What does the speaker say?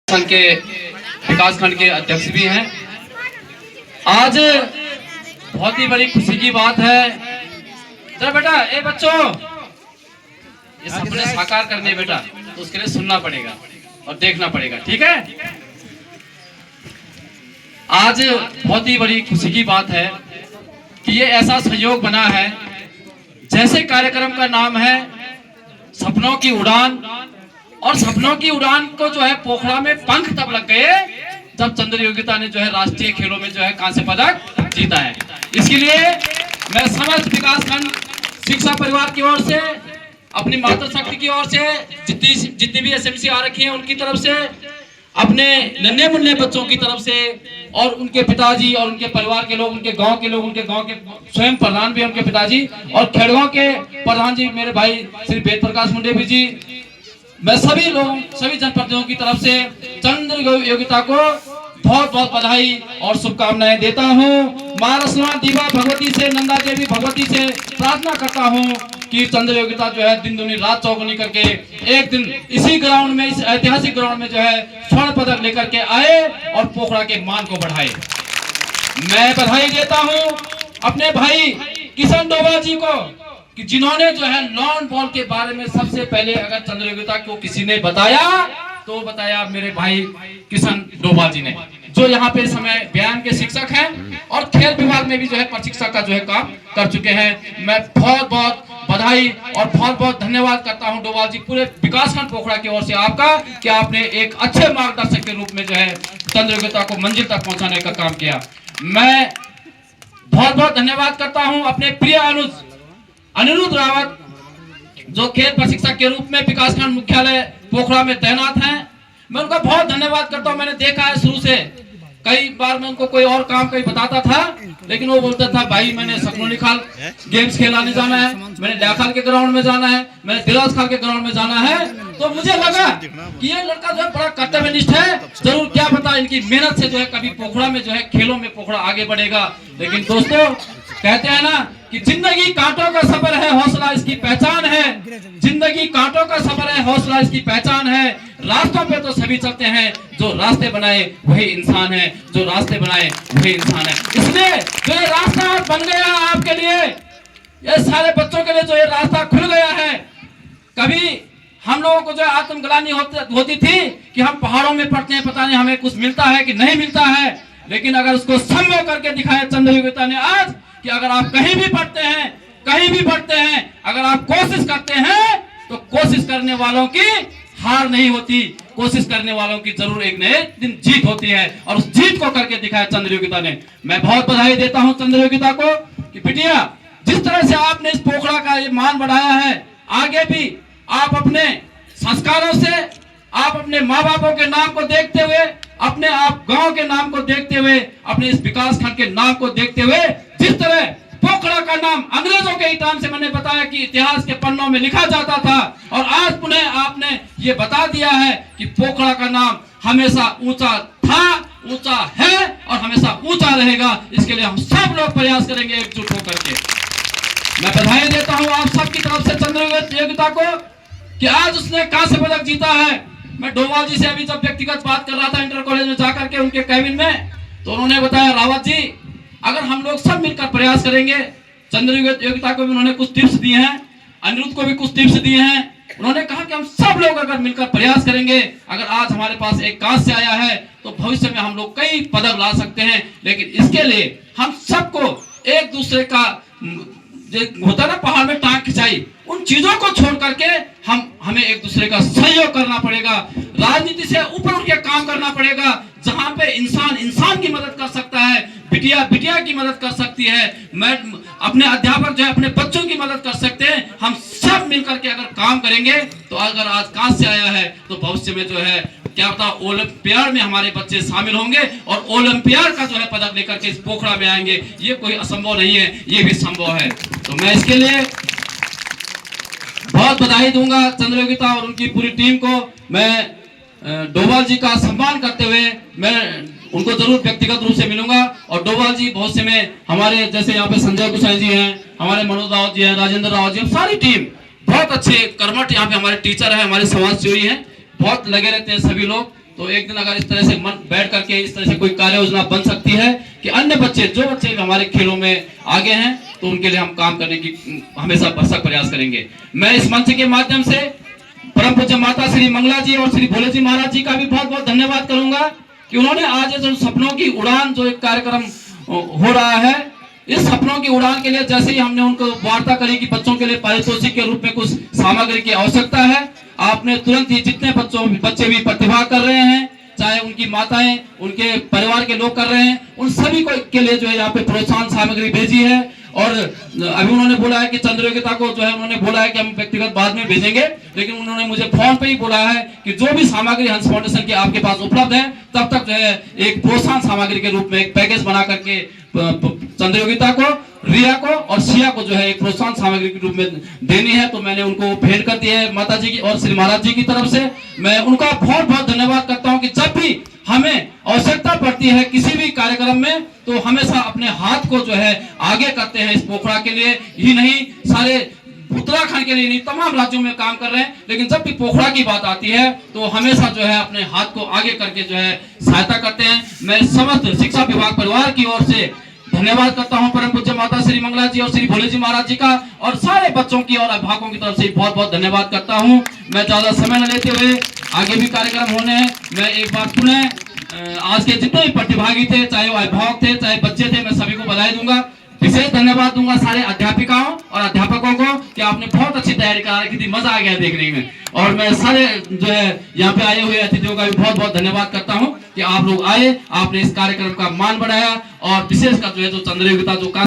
संघ के विकास खंड के अध्यक्ष भी हैं। आज बहुत ही बड़ी खुशी की बात है। जरा बेटा, ए बच्चों, ये सपने साकार करने बेटा, तो उसके लिए सुनना पड़ेगा और देखना पड़ेगा, ठीक है। आज बहुत ही बड़ी खुशी की बात है कि ये ऐसा संयोग बना है, जैसे कार्यक्रम का नाम है सपनों की उड़ान, और सपनों की उड़ान को जो है पोखरा में पंख तब लग गए जब चंद्र योगिता ने जो है राष्ट्रीय खेलों में जो है कांस्य पदक जीता है। इसके लिए मैं समस्त विकास खंड शिक्षा परिवार की ओर से, अपनी मातृशक्ति की ओर से, जितनी भी एसएमसी आ रखी है उनकी तरफ से, अपने नन्हे मुन्ने बच्चों की तरफ से, और उनके पिताजी और उनके परिवार के लोग, उनके गांव के लोग, उनके गांव के स्वयं प्रधान भी उनके पिताजी, और खेड़गांव के प्रधान जी मेरे भाई श्री वेद प्रकाश मुंडे भी जी, मैं सभी लोगों, सभी जनप्रतिनिधियों की तरफ से चंद्र योगिता को बहुत बहुत बधाई और शुभकामनाएं देता हूं। मां रसना दीवा भगवती से, नंदा देवी भगवती से प्रार्थना करता हूं कि चंद्र योगिता जो है दिन दुनी रात चौगुनी करके एक दिन इसी ग्राउंड में, इस ऐतिहासिक ग्राउंड में जो है स्वर्ण पदक लेकर के आए और पोखरा के मान को बढ़ाए। मैं बधाई देता हूं अपने भाई किशन डोभाल जी को कि जिन्होंने जो है लॉन बॉल के बारे में सबसे पहले अगर चंद्र योगिता को किसी ने बताया तो बताया मेरे भाई किशन डोभाल जी ने, जो यहाँ पे समय व्यायाम के शिक्षक हैं और खेल विभाग में भी जो है प्रशिक्षक का जो है काम कर चुके हैं। मैं बहुत बहुत बधाई और बहुत बहुत धन्यवाद करता हूँ डोभाल जी, पूरे विकासखंड पोखरा की ओर से आपका, कि आपने एक अच्छे मार्गदर्शक के रूप में जो है चंद्र योगिता को मंजिल तक पहुंचाने का काम किया। मैं बहुत बहुत धन्यवाद करता हूँ अपने प्रिय अनिरुद्ध रावत, जो खेल प्रशिक्षक के रूप में विकासखंड मुख्यालय पोखरा में तैनात हैं। मैं उनका बहुत धन्यवाद करता हूं। मैंने देखा है शुरू से, कई बार मैं उनको कोई और काम कहीं बताता था, लेकिन वो बोलता था भाई मैंने सकनोली खाल गेम्स खेलाने जाना है, मैंने डाखाल के ग्राउंड में जाना है, मैंने दिलास खाल के ग्राउंड में जाना है। तो मुझे लगा कि ये लड़का जो है बड़ा कर्तव्यनिष्ठ है, जरूर क्या पता इनकी मेहनत से जो है कभी पोखरा में जो है खेलों में पोखरा आगे बढ़ेगा। लेकिन दोस्तों, कहते हैं ना कि जिंदगी कांटों का सफर है, हौसला इसकी पहचान है। जिंदगी कांटों का सफर है, हौसला इसकी पहचान है। रास्तों पे तो सभी चलते हैं, जो रास्ते बनाए वही इंसान है, जो रास्ते बनाए वही इंसान है। इसलिए जो ये रास्ता बन गया आपके लिए, ये सारे बच्चों के लिए जो ये रास्ता खुल गया है, कभी हम लोगों को जो आत्मग्लानि होती थी कि हम पहाड़ों में पड़ते हैं, पता नहीं हमें कुछ मिलता है कि नहीं मिलता है, लेकिन अगर उसको संभव करके दिखाया चंद्र योगिता ने आज, कि अगर आप कहीं भी पढ़ते हैं, कहीं भी पढ़ते हैं, अगर आप कोशिश करते हैं तो कोशिश करने वालों की हार नहीं होती, कोशिश करने वालों की जरूर एक नए दिन जीत होती है, और उस जीत को करके दिखाया चंद्र योगिता ने। मैं बहुत बधाई देता हूं चंद्र योगिता को कि बिटिया, जिस तरह से आपने इस पोखरा का ये मान बढ़ाया है, आगे भी आप अपने संस्कारों से, आप अपने माँ बापों के नाम को देखते हुए, अपने आप गांव के नाम को देखते हुए, अपने इस विकास खंड के नाम को देखते हुए, जिस तरह पोखरा का नाम अंग्रेजों के टाइम से मैंने बताया कि इतिहास के पन्नों में लिखा जाता था, और आज पुनः आपने ये बता दिया है कि पोखरा का नाम हमेशा ऊंचा था, ऊंचा है और हमेशा ऊंचा रहेगा। इसके लिए हम सब लोग प्रयास करेंगे एकजुट होकर के। मैं बधाई देता हूं आप सबकी तरफ से चंद्र योगिता को कि आज उसने कांस्य पदक जीता है। मैं डोभाल जी से अभी जब व्यक्तिगत बात कर रहा था इंटर कॉलेज में जाकर के उनके कैबिन में, तो उन्होंने बताया रावत जी, अगर हम लोग सब मिलकर प्रयास करेंगे, चंद्र योगिता को भी उन्होंने कुछ टिप्स दिए हैं, अनिरुद्ध को भी कुछ टिप्स दिए हैं। उन्होंने कहा कि हम सब लोग अगर मिलकर प्रयास करेंगे, अगर आज हमारे पास एक कांस्य आया है तो भविष्य में हम लोग कई पदक ला सकते हैं। लेकिन इसके लिए हम सबको एक दूसरे का होता ना पहाड़ में टांग खिंचाई, उन चीजों को छोड़ करके हमें एक दूसरे का सहयोग करना पड़ेगा। राजनीति से ऊपर उठ के काम करना पड़ेगा। जहां पे इंसान इंसान की मदद कर सकता है, बिटिया बिटिया की मदद कर सकती है, मैं अपने अध्यापक जो है अपने बच्चों की मदद कर सकते हैं। हम सब मिलकर के अगर काम करेंगे तो अगर आज कांस्य आया है तो भविष्य में जो है क्या पता ओलंपियाड में हमारे बच्चे शामिल होंगे और ओलंपियाड का जो है पदक लेकर के इस पोखरा में आएंगे। ये कोई असंभव नहीं है, ये भी संभव है। तो मैं इसके लिए बहुत बधाई दूंगा चंद्र योगिता और उनकी पूरी टीम को। मैं डोभाल जी का सम्मान करते हुए मैं उनको जरूर व्यक्तिगत रूप से मिलूंगा। और डोभाल जी बहुत से में हमारे जैसे यहाँ पे संजय गुसाई जी हैं, हमारे मनोज रावत जी हैं, राजेंद्र रावत जी, सारी टीम बहुत अच्छे कर्मठ यहाँ पे हमारे टीचर हैं, हमारे समाज सेवी हैं, बहुत लगे रहते हैं सभी लोग। तो एक दिन अगर इस तरह से मन बैठ करके इस तरह से कोई कार्य योजना बन सकती है कि अन्य बच्चे, जो बच्चे हमारे खेलों में आगे हैं, तो उनके लिए हम काम करने की हमेशा भरसक प्रयास करेंगे। मैं इस मंच के माध्यम से परम पूज्य माता श्री मंगला जी और श्री भोले जी महाराज जी का भी बहुत बहुत धन्यवाद करूंगा कि उन्होंने आज जो सपनों की उड़ान जो एक कार्यक्रम हो रहा है, इस सपनों की उड़ान के लिए जैसे ही हमने उनको वार्ता करी कि बच्चों के लिए पारितोषिक के रूप में कुछ सामग्री की आवश्यकता है, आपने तुरंत ही जितने बच्चे भी प्रतिभा कर रहे हैं, चाहे उनकी माताएं, उनके परिवार के लोग कर रहे हैं, उन सभी को के लिए जो है यहाँ पे प्रोत्साहन सामग्री भेजी है। और अभी उन्होंने बोला है कि चंद्र योगिता को जो है उन्होंने बोला है कि हम व्यक्तिगत बाद में भेजेंगे, लेकिन उन्होंने मुझे फोन पे ही बोला है कि जो भी सामग्री हंस फाउंडेशन की आपके पास उपलब्ध है, तब तक जो है एक प्रोत्साहन सामग्री के रूप में एक पैकेज बना करके चंद्र योगिता को, रिया को और सिया को जो है एक प्रोत्साहन सामग्री के रूप में देनी है। तो मैंने उनको भेंट कर दी है माता जी की और श्री महाराज जी की तरफ से। मैं उनका बहुत बहुत धन्यवाद करता हूं कि जब भी हमें आवश्यकता पड़ती है किसी भी कार्यक्रम में, तो हमेशा अपने हाथ को जो है आगे करते हैं। इस पोखरा के लिए ही नहीं, सारे उत्तराखंड के लिए नहीं, तमाम राज्यों में काम कर रहे हैं, लेकिन जब भी पोखरा की बात आती है तो हमेशा जो है अपने हाथ को आगे करके जो है सहायता करते हैं। मैं समस्त शिक्षा विभाग परिवार की ओर से धन्यवाद करता हूं परम पूज्य माता श्री मंगला जी और श्री भोले जी महाराज जी का, और सारे बच्चों की और अभिभावकों की तरफ से बहुत बहुत धन्यवाद करता हूं। मैं ज्यादा समय न लेते हुए, आगे भी कार्यक्रम होने हैं, मैं एक बार पुनः आज के जितने भी प्रतिभागी थे, चाहे वो अभिभावक थे, चाहे बच्चे थे, मैं सभी को बधाई दूंगा। विशेष धन्यवाद दूंगा सारे अध्यापिकाओं और अध्यापकों को कि आपने बहुत अच्छी तैयारी करा रखी थी, मजा आ गया देखने में। और मैं सारे जो है यहाँ पे आए हुए अतिथियों का भी बहुत बहुत धन्यवाद करता हूँ कि आप लोग आए, आपने इस कार्यक्रम का मान बढ़ाया, और विशेषकर जो है जो चंद्र योगिता जो